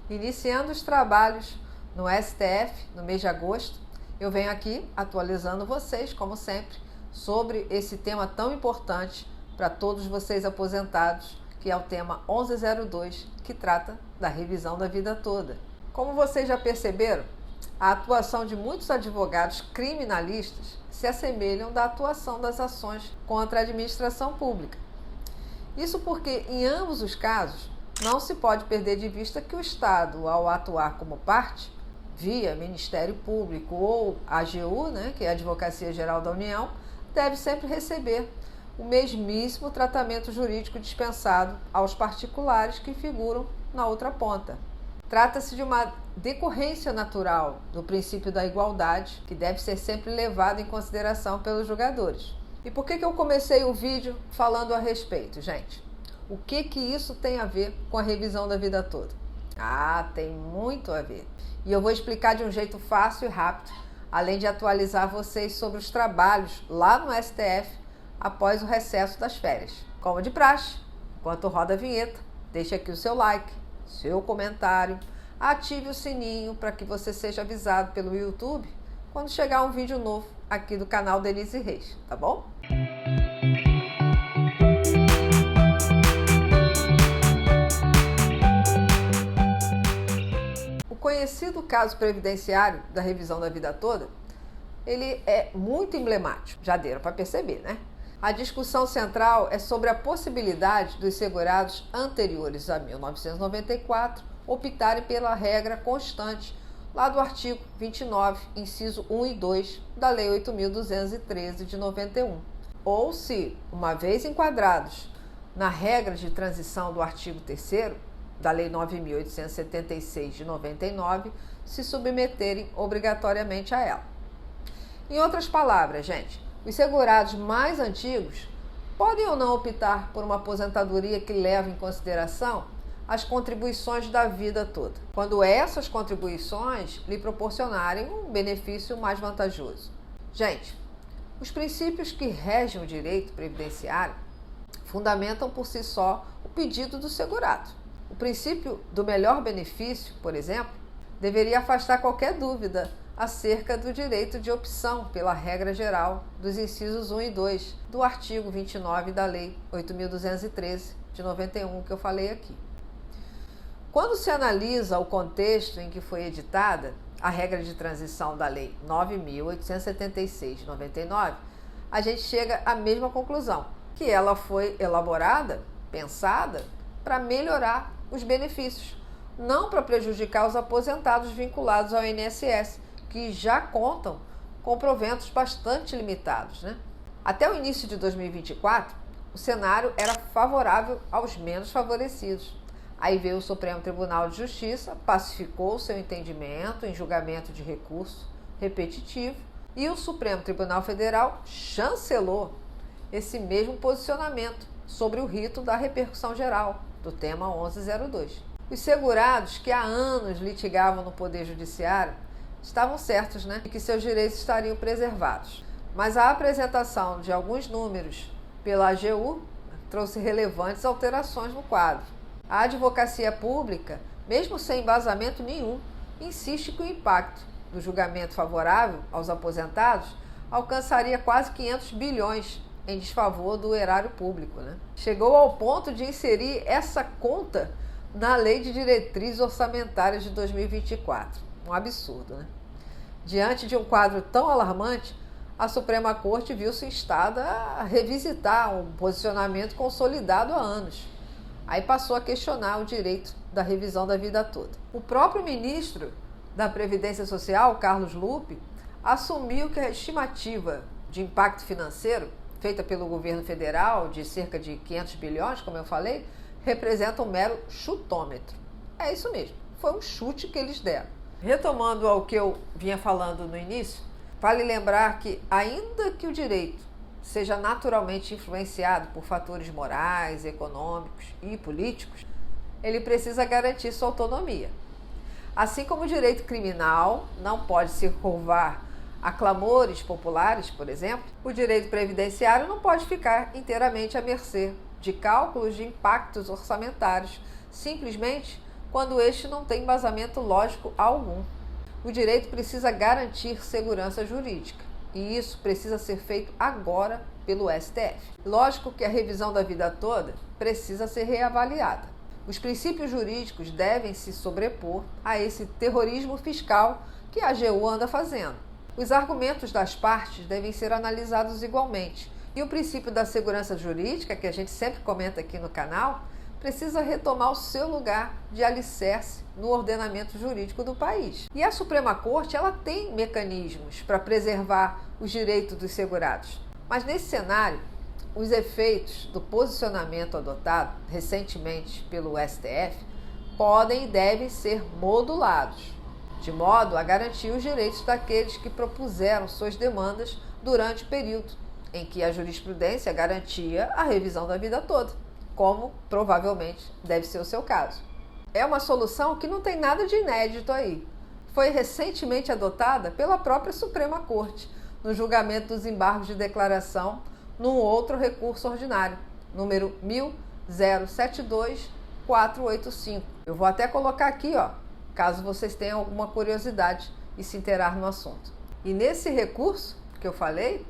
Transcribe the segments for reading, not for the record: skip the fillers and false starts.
Iniciando os trabalhos no STF no mês de agosto, eu venho aqui atualizando vocês, como sempre, sobre esse tema tão importante para todos vocês aposentados, que é o tema 1102, que trata da revisão da vida toda. Como vocês já perceberam, a atuação de muitos advogados criminalistas se assemelham da atuação das ações contra a administração pública. Isso porque, em ambos os casos, não se pode perder de vista que o Estado, ao atuar como parte, via Ministério Público ou AGU, que é a Advocacia Geral da União, deve sempre receber o mesmíssimo tratamento jurídico dispensado aos particulares que figuram na outra ponta. Trata-se de uma decorrência natural do princípio da igualdade, que deve ser sempre levado em consideração pelos julgadores. E por que eu comecei o vídeo falando a respeito, gente? O que isso tem a ver com a revisão da vida toda? Tem muito a ver. E eu vou explicar de um jeito fácil e rápido, além de atualizar vocês sobre os trabalhos lá no STF após o recesso das férias. Como de praxe, enquanto roda a vinheta, deixe aqui o seu like, seu comentário, ative o sininho para que você seja avisado pelo YouTube quando chegar um vídeo novo aqui do canal Denise Reis, tá bom? O conhecido caso previdenciário da revisão da vida toda, ele é muito emblemático, já deram para perceber, né? A discussão central é sobre a possibilidade dos segurados anteriores a 1994 optarem pela regra constante lá do artigo 29, inciso 1 e 2 da Lei 8.213 de 91. Ou se, uma vez enquadrados na regra de transição do artigo 3º da Lei 9.876 de 99, se submeterem obrigatoriamente a ela. Em outras palavras, gente, os segurados mais antigos podem ou não optar por uma aposentadoria que leve em consideração as contribuições da vida toda, quando essas contribuições lhe proporcionarem um benefício mais vantajoso. Gente, os princípios que regem o direito previdenciário fundamentam por si só o pedido do segurado. O princípio do melhor benefício, por exemplo, deveria afastar qualquer dúvida acerca do direito de opção pela regra geral dos incisos 1 e 2 do artigo 29 da Lei 8.213 de 91 que eu falei aqui. Quando se analisa o contexto em que foi editada a regra de transição da Lei 9.876 de 99, a gente chega à mesma conclusão, que ela foi elaborada, pensada, para melhorar os benefícios, não para prejudicar os aposentados vinculados ao INSS, que já contam com proventos bastante limitados, Até o início de 2024, o cenário era favorável aos menos favorecidos. Aí veio o Supremo Tribunal de Justiça, pacificou seu entendimento em julgamento de recurso repetitivo e o Supremo Tribunal Federal chancelou esse mesmo posicionamento sobre o rito da repercussão geral do tema 1102. Os segurados que há anos litigavam no Poder Judiciário estavam certos, de que seus direitos estariam preservados. Mas a apresentação de alguns números pela AGU trouxe relevantes alterações no quadro. A advocacia pública, mesmo sem embasamento nenhum, insiste que o impacto do julgamento favorável aos aposentados alcançaria quase 500 bilhões em desfavor do erário público. Chegou ao ponto de inserir essa conta na Lei de Diretrizes Orçamentárias de 2024. Um absurdo, Diante de um quadro tão alarmante, a Suprema Corte viu-se instada a revisitar um posicionamento consolidado há anos. Aí passou a questionar o direito da revisão da vida toda. O próprio ministro da Previdência Social, Carlos Lupe, assumiu que a estimativa de impacto financeiro, feita pelo governo federal, de cerca de 500 bilhões, como eu falei, representa um mero chutômetro. É isso mesmo, foi um chute que eles deram. Retomando ao que eu vinha falando no início, vale lembrar que, ainda que o direito seja naturalmente influenciado por fatores morais, econômicos e políticos, ele precisa garantir sua autonomia. Assim como o direito criminal não pode se curvar a clamores populares, por exemplo, o direito previdenciário não pode ficar inteiramente à mercê de cálculos de impactos orçamentários, simplesmente quando este não tem embasamento lógico algum. O direito precisa garantir segurança jurídica, e isso precisa ser feito agora pelo STF. Lógico que a revisão da vida toda precisa ser reavaliada. Os princípios jurídicos devem se sobrepor a esse terrorismo fiscal que a AGU anda fazendo. Os argumentos das partes devem ser analisados igualmente, e o princípio da segurança jurídica, que a gente sempre comenta aqui no canal, precisa retomar o seu lugar de alicerce no ordenamento jurídico do país. E a Suprema Corte, ela tem mecanismos para preservar os direitos dos segurados. Mas nesse cenário, os efeitos do posicionamento adotado recentemente pelo STF podem e devem ser modulados, de modo a garantir os direitos daqueles que propuseram suas demandas durante o período em que a jurisprudência garantia a revisão da vida toda, como provavelmente deve ser o seu caso. É uma solução que não tem nada de inédito aí. Foi recentemente adotada pela própria Suprema Corte, no julgamento dos embargos de declaração, num outro recurso ordinário, número 1072485. Eu vou até colocar aqui, caso vocês tenham alguma curiosidade e se inteirar no assunto. E nesse recurso que eu falei,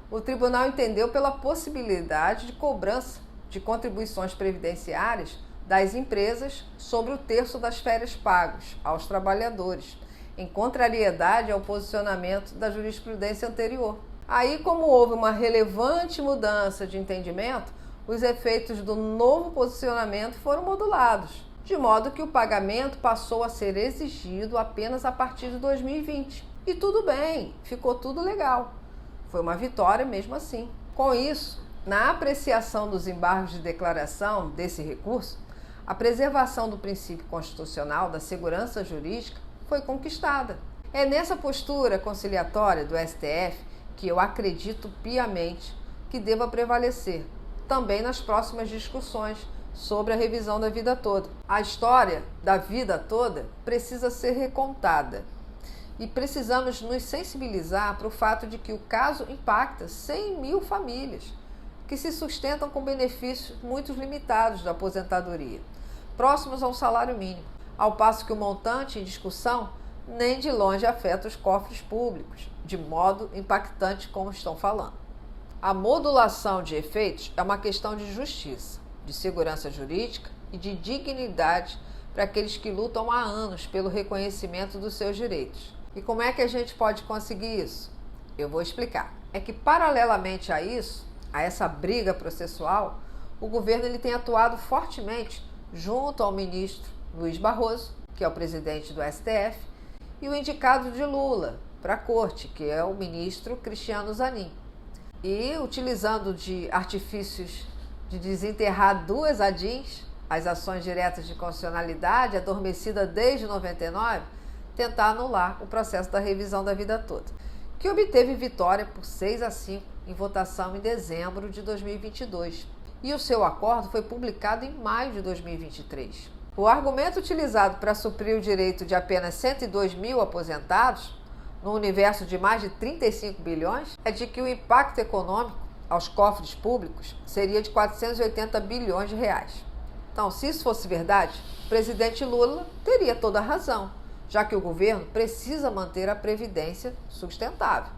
o tribunal entendeu pela possibilidade de cobrança de contribuições previdenciárias das empresas sobre o terço das férias pagos aos trabalhadores, em contrariedade ao posicionamento da jurisprudência anterior. Aí, como houve uma relevante mudança de entendimento, os efeitos do novo posicionamento foram modulados, de modo que o pagamento passou a ser exigido apenas a partir de 2020. E tudo bem, ficou tudo legal. Foi uma vitória mesmo assim. Com isso, na apreciação dos embargos de declaração desse recurso, a preservação do princípio constitucional da segurança jurídica foi conquistada. É nessa postura conciliatória do STF que eu acredito piamente que deva prevalecer, também nas próximas discussões sobre a revisão da vida toda. A história da vida toda precisa ser recontada e precisamos nos sensibilizar para o fato de que o caso impacta 100 mil famílias que se sustentam com benefícios muito limitados da aposentadoria, próximos ao salário mínimo, ao passo que o montante em discussão nem de longe afeta os cofres públicos, de modo impactante como estão falando. A modulação de efeitos é uma questão de justiça, de segurança jurídica e de dignidade para aqueles que lutam há anos pelo reconhecimento dos seus direitos. E como é que a gente pode conseguir isso? Eu vou explicar. É que, paralelamente a isso, a essa briga processual, o governo ele tem atuado fortemente junto ao ministro Luiz Barroso, que é o presidente do STF, e o indicado de Lula para a corte, que é o ministro Cristiano Zanin. E utilizando de artifícios de desenterrar duas ADIs, as ações diretas de constitucionalidade, adormecida desde 99, tentar anular o processo da revisão da vida toda, que obteve vitória por 6-5 em votação em dezembro de 2022. E o seu acordo foi publicado em maio de 2023. O argumento utilizado para suprir o direito de apenas 102 mil aposentados, no universo de mais de 35 bilhões, é de que o impacto econômico aos cofres públicos seria de 480 bilhões de reais. Então, se isso fosse verdade, o presidente Lula teria toda a razão, já que o governo precisa manter a previdência sustentável.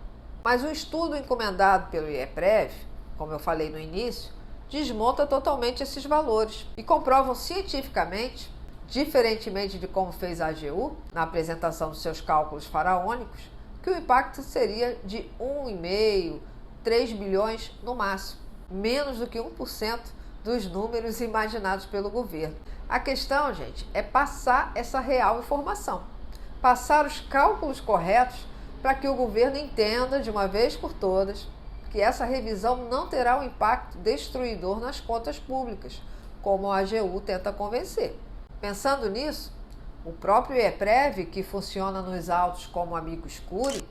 Mas o estudo encomendado pelo IEPREV, como eu falei no início, desmonta totalmente esses valores e comprovam cientificamente, diferentemente de como fez a AGU na apresentação dos seus cálculos faraônicos, que o impacto seria de 1,5, 3 bilhões no máximo, menos do que 1% dos números imaginados pelo governo. A questão, gente, é passar essa real informação, passar os cálculos corretos para que o governo entenda de uma vez por todas que essa revisão não terá um impacto destruidor nas contas públicas, como a AGU tenta convencer. Pensando nisso, o próprio IEPREV, que funciona nos autos como amigo escuro,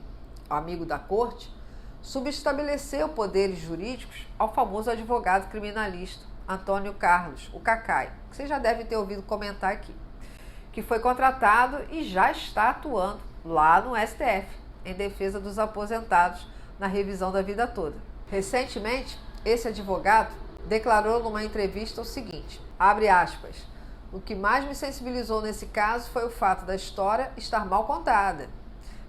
amigo da corte, subestabeleceu poderes jurídicos ao famoso advogado criminalista Antônio Carlos, o Cacai, que você já deve ter ouvido comentar aqui, que foi contratado e já está atuando lá no STF, em defesa dos aposentados na revisão da vida toda. Recentemente, esse advogado declarou numa entrevista o seguinte, abre aspas, O que mais me sensibilizou nesse caso foi o fato da história estar mal contada.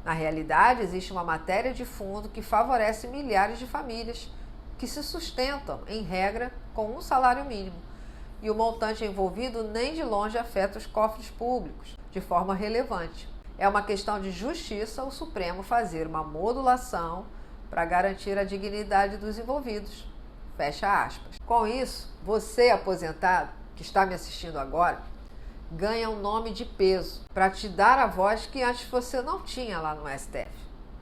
Na realidade, existe uma matéria de fundo que favorece milhares de famílias que se sustentam, em regra, com um salário mínimo. E o montante envolvido nem de longe afeta os cofres públicos de forma relevante. É uma questão de justiça o Supremo fazer uma modulação para garantir a dignidade dos envolvidos. Fecha aspas. Com isso, você aposentado, que está me assistindo agora, ganha um nome de peso para te dar a voz que antes você não tinha lá no STF.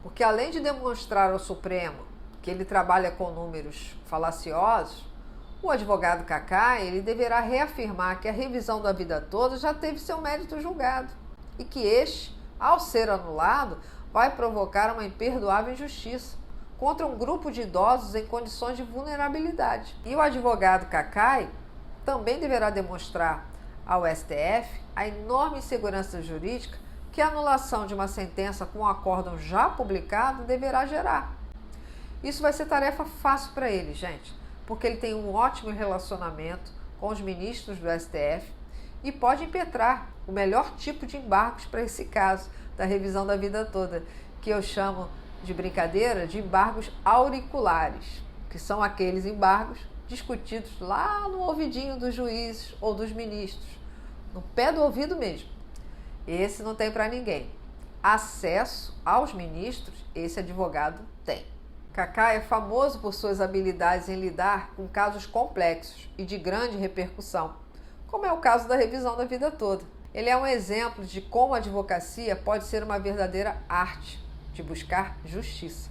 Porque além de demonstrar ao Supremo que ele trabalha com números falaciosos, o advogado Kaká, ele deverá reafirmar que a revisão da vida toda já teve seu mérito julgado e que este, ao ser anulado, vai provocar uma imperdoável injustiça contra um grupo de idosos em condições de vulnerabilidade. E o advogado Kaká também deverá demonstrar ao STF a enorme insegurança jurídica que a anulação de uma sentença com um acórdão já publicado deverá gerar. Isso vai ser tarefa fácil para ele, gente, porque ele tem um ótimo relacionamento com os ministros do STF e pode impetrar o melhor tipo de embargos para esse caso da revisão da vida toda, que eu chamo de brincadeira de embargos auriculares, que são aqueles embargos discutidos lá no ouvidinho dos juízes ou dos ministros, no pé do ouvido mesmo. Esse não tem para ninguém. Acesso aos ministros, esse advogado tem. Kaká é famoso por suas habilidades em lidar com casos complexos e de grande repercussão, como é o caso da revisão da vida toda. Ele é um exemplo de como a advocacia pode ser uma verdadeira arte de buscar justiça.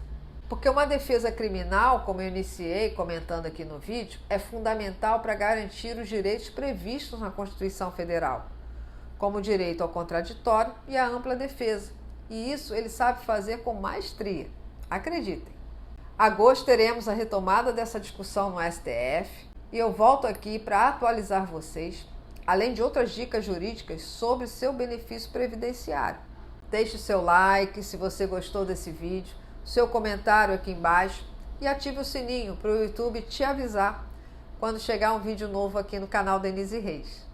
Porque uma defesa criminal, como eu iniciei comentando aqui no vídeo, é fundamental para garantir os direitos previstos na Constituição Federal, como o direito ao contraditório e a ampla defesa. E isso ele sabe fazer com maestria. Acreditem. Agosto teremos a retomada dessa discussão no STF e eu volto aqui para atualizar vocês, além de outras dicas jurídicas sobre seu benefício previdenciário. Deixe o seu like se você gostou desse vídeo, seu comentário aqui embaixo e ative o sininho para o YouTube te avisar quando chegar um vídeo novo aqui no canal Denise Reis.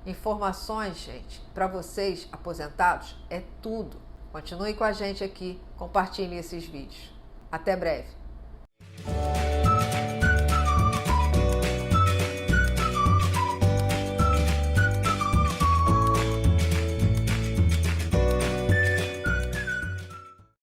Informações, gente, para vocês aposentados é tudo. Continue com a gente aqui, compartilhe esses vídeos. Até breve.